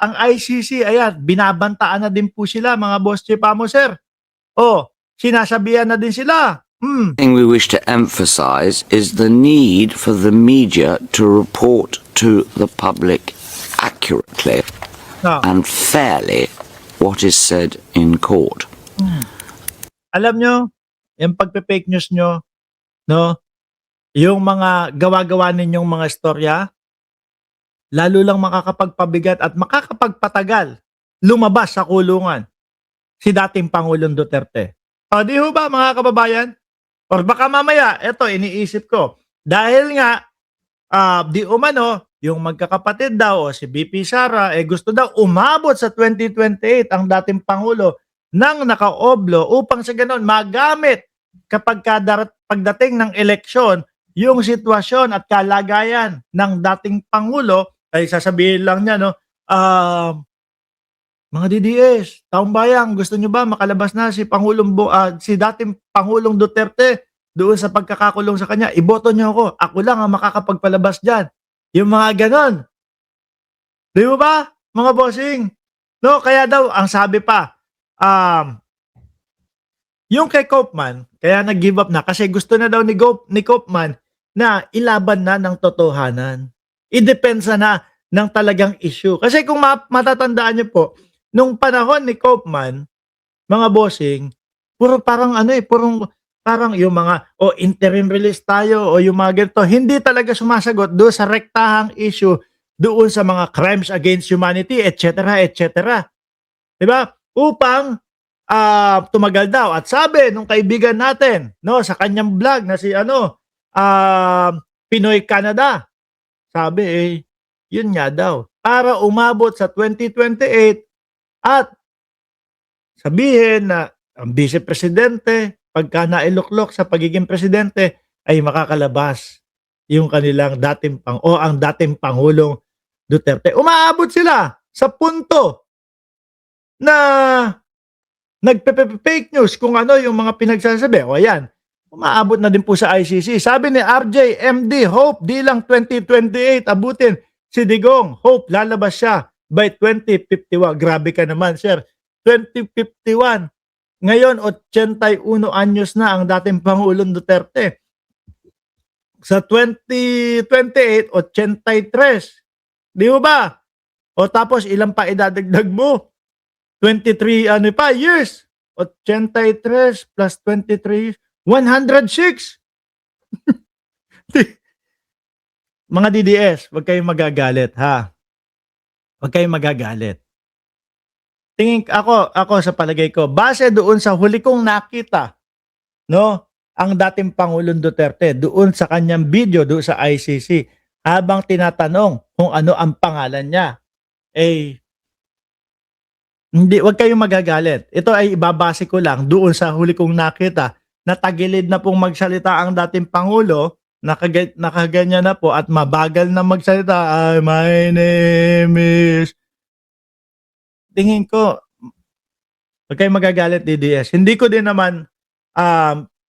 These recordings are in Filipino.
ang ICC, ayan, binabantaan na din po sila, mga boss Chipamo, sir. Oh, sinasabihan na din sila. thing we wish to emphasize is the need for the media to report to the public accurately and fairly what is said in court. Alam nyo, yung pagpe-fake news nyo, no, yung mga gawa-gawa ninyong mga istorya, lalo lang makakapagpabigat at makakapagpatagal lumabas sa kulungan si dating Pangulong Duterte. O, di ho ba, mga kababayan? Or baka mamaya, eto, iniisip ko, dahil nga, di umano, yung magkakapatid daw, o si BP Sara, gusto daw umabot sa 2028 ang dating Pangulo nang nakaoblo upang sa ganon magamit kapag pagdating ng eleksyon, yung sitwasyon at kalagayan ng dating Pangulo, ay sasabihin lang niya, no, mga DDS, taong bayan, gusto nyo ba makalabas na si si dating Pangulong Duterte doon sa pagkakakulong sa kanya? Iboto nyo ako. Ako lang ang makakapagpalabas dyan. Yung mga ganon. Di ba, mga bossing? No, kaya daw, ang sabi pa, yung kay Koopman, kaya nag-give up na kasi gusto na daw ni Koopman na ilaban na ng totohanan. Idepensa na ng talagang issue. Kasi kung matatandaan nyo po, nung panahon ni Koopman, mga bossing, puro parang parang yung mga interim release tayo o yung mga ganito, hindi talaga sumasagot doon sa rektahang issue doon sa mga crimes against humanity, etc., etc. Diba? Upang tumagal daw. At sabi nung kaibigan natin, no, sa kanyang vlog na si Pinoy Canada, sabi yun nga daw, para umabot sa 2028 at sabihin na ang vice-presidente, pagka nailuklok sa pagiging presidente, ay makakalabas yung kanilang ang dating Pangulong Duterte. Umaabot sila sa punto na nagpe-fake news kung ano yung mga pinagsasabi. O ayan, umaabot na din po sa ICC. Sabi ni RJ, MD, hope di lang 2028 abutin si Digong. Hope lalabas siya by 2051. Grabe ka naman, sir. 2051. Ngayon, 81 anyos na ang dating Pangulong Duterte. Sa 2028, 83. Di ba? O tapos, ilan pa idadagdag mo? 23 years. 83 plus 23, 106. Mga DDS, wag kayong magagalit, ha? Wag kayong magagalit. Tingin ako sa palagay ko, base doon sa huli kong nakita, no, ang dating Pangulong Duterte doon sa kanyang video doon sa ICC, habang tinatanong kung ano ang pangalan niya, hindi, wag kayong magagalit. Ito ay ibabase ko lang doon sa huli kong nakita na tagilid na pong magsalita ang dating Pangulo, nakaganyan na po at mabagal na magsalita. My name is... Tingin ko, wag kayong magagalit, DDS. Hindi ko din naman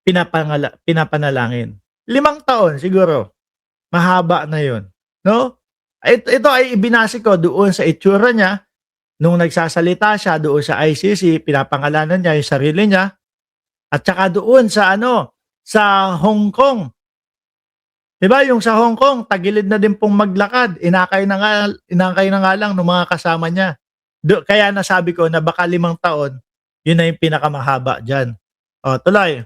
pinapanalangin. 5 taon siguro. Mahaba na yun. No? Ito ay ibinase ko doon sa itsura niya. Nung nagsasalita siya doon sa ICC, pinapangalanan niya yung sarili niya. At saka doon sa sa Hong Kong. Diba yung sa Hong Kong, tagilid na din pong maglakad. Inakay na nga lang ng mga kasama niya. Kaya nasabi ko na baka 5 taon, yun na yung pinakamahaba dyan. O, tuloy.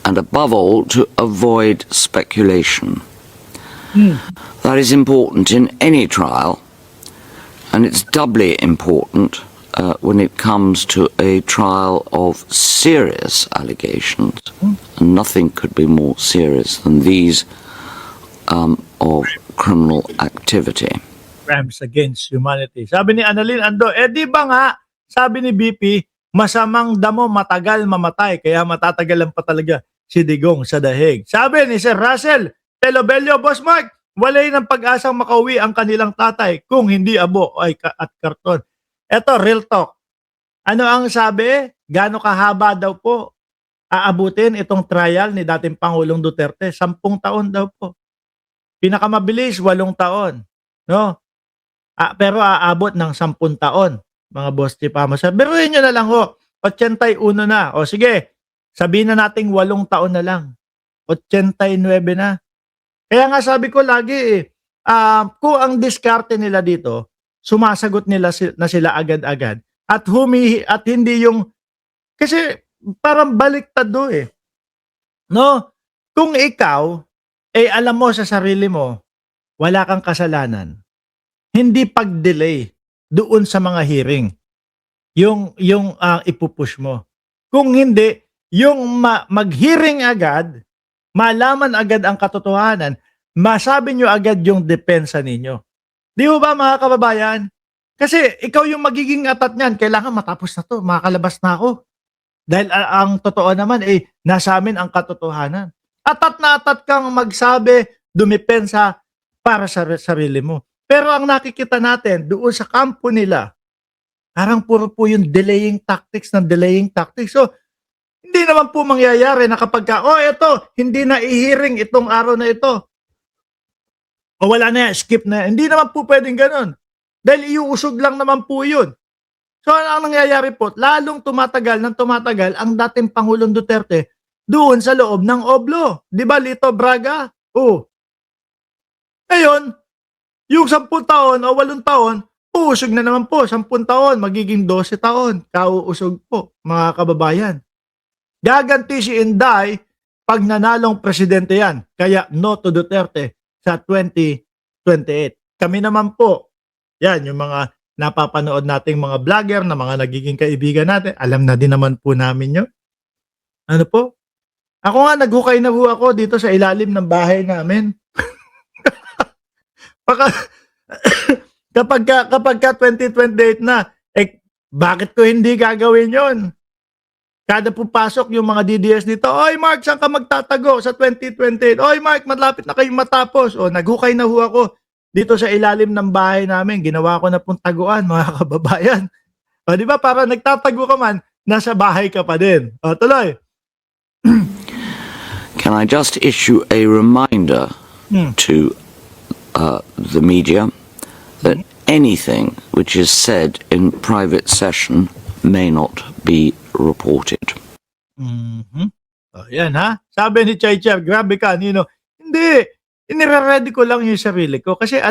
And above all, to avoid speculation. That is important in any trial, and it's doubly important when it comes to a trial of serious allegations. And nothing could be more serious than these of criminal activity. Crimes against humanity. Sabi ni Annalyn Ando, di ba nga, sabi ni BP, masamang damo matagal mamatay, kaya matatagalan pa talaga si Digong sa dahig. Sabi ni Sir Russell Pelobello, Boss Mark, walay ng pag-asang makauwi ang kanilang tatay kung hindi abo at karton. Eto, real talk. Ano ang sabi? Gaano kahaba daw po aabutin itong trial ni dating Pangulong Duterte? 10 taon daw po. Pinakamabilis, 8 taon. No? pero aabot ng 10 taon, mga Boss Chief Amos. Biruin nyo na lang ho, 81 na. O sige, sabihin na nating 8 taon na lang. 89 na. Kaya nga sabi ko lagi kung ang diskarte nila dito, sumasagot nila na sila agad-agad at at hindi yung kasi parang baliktad do no? Kung ikaw alam mo sa sarili mo wala kang kasalanan, hindi pag-delay doon sa mga hearing yung ipupush mo. Kung hindi, yung mag-hearing agad, malaman agad ang katotohanan, masabi nyo agad yung depensa ninyo. Di ba mga kababayan? Kasi ikaw yung magiging atat niyan, kailangan matapos na to, makakalabas na ako. Dahil ang totoo naman nasa amin ang katotohanan. Atat na atat kang magsabi, dumipensa para sa sarili mo. Pero ang nakikita natin doon sa kampo nila, parang puro po yung delaying tactics. So, hindi naman po mangyayari na kapag ito, hindi na i-hearing itong araw na ito. O wala na yan, skip na yan. Hindi naman po pwedeng ganun. Dahil iuusog lang naman po yun. So, ang nangyayari po, lalong tumatagal ang dating Pangulong Duterte doon sa loob ng Oblo. Di ba, Lito Braga? Ngayon, yung 10 taon o 8 taon, uusog na naman po. 10 taon, magiging 12 taon. Kauusog po, mga kababayan. Gaganti si Inday pag nanalong presidente yan. Kaya no to Duterte sa 2028. Kami naman po, yan, yung mga napapanood nating mga vlogger na mga nagiging kaibigan natin, alam na din naman po namin yun. Ano po? Ako nga, naghukay na ho ako dito sa ilalim ng bahay namin. kapag ka 2028 na, bakit ko hindi gagawin yon? Kada pupasok yung mga DDS dito, oy Mark, saan ka magtatago sa 2028? Oy Mark, malapit na kayong matapos. Naghukay na ho ako dito sa ilalim ng bahay namin. Ginawa ko na pong taguan, mga kababayan. Di ba, para nagtatago ka man, nasa bahay ka pa din. Tuloy. Can I just issue a reminder to the media that anything which is said in private session may not be reported. Yan ha. Sabi ni Chay Chay, grabe ka, Nino. Hindi. Inire-ready ko lang yung sarili ko. Kasi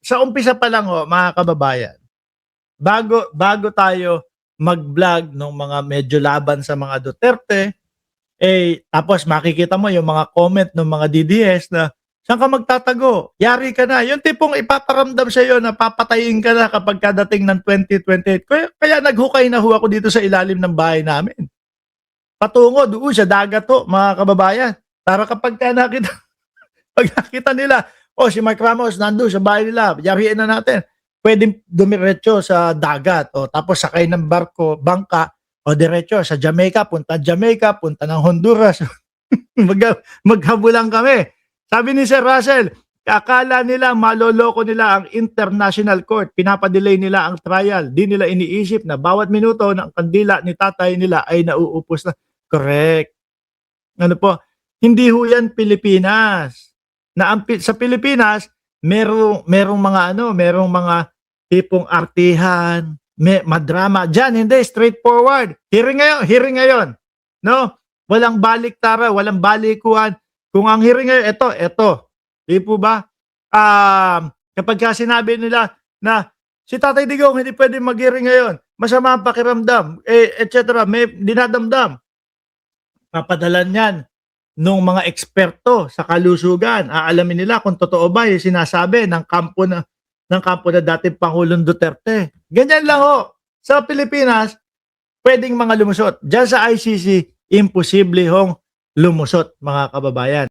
sa umpisa pa lang mga kababayan, bago tayo mag-vlog ng mga medyo laban sa mga Duterte, tapos makikita mo yung mga comment ng mga DDS na saan ka magtatago? Yari ka na. Yung tipong ipaparamdam sa iyo na papatayin ka na kapag kadating ng 2028. Kaya naghukay na ho ako dito sa ilalim ng bahay namin. Patungo doon sa dagat mga kababayan. Para kapag pag nakita nila, si Mark Ramos nandun sa bahay nila, yariin na natin. Pwedeng dumiretso sa dagat. Tapos sakay ng bangka, diretso sa Jamaica, punta ng Honduras. Maghabulan kami. Sabi ni Sir Russell, akala nila maloloko nila ang International Court. Pinapadelay nila ang trial. Di nila iniisip na bawat minuto ng kandila ni tatay nila ay nauupos na. Correct. Ano po? Hindi ho yan Pilipinas. Sa Pilipinas, merong mga tipong artihan, madrama. Diyan, hindi, straightforward. Hearing ngayon. No? Walang baliktara, walang balikuhan. Kung ang hearing ngayon, ito. Di po ba? Kapag sinabi nila na si Tatay Digong hindi pwede mag-hearing ngayon, masama ang pakiramdam, etc. May dinadamdam. Papadalan yan nung mga eksperto sa kalusugan. Aalamin nila kung totoo ba yung sinasabi ng kampo na dating Pangulong Duterte. Ganyan lang Sa Pilipinas, pwedeng mga lumusot. Diyan sa ICC, imposible hong lumusot, mga kababayan.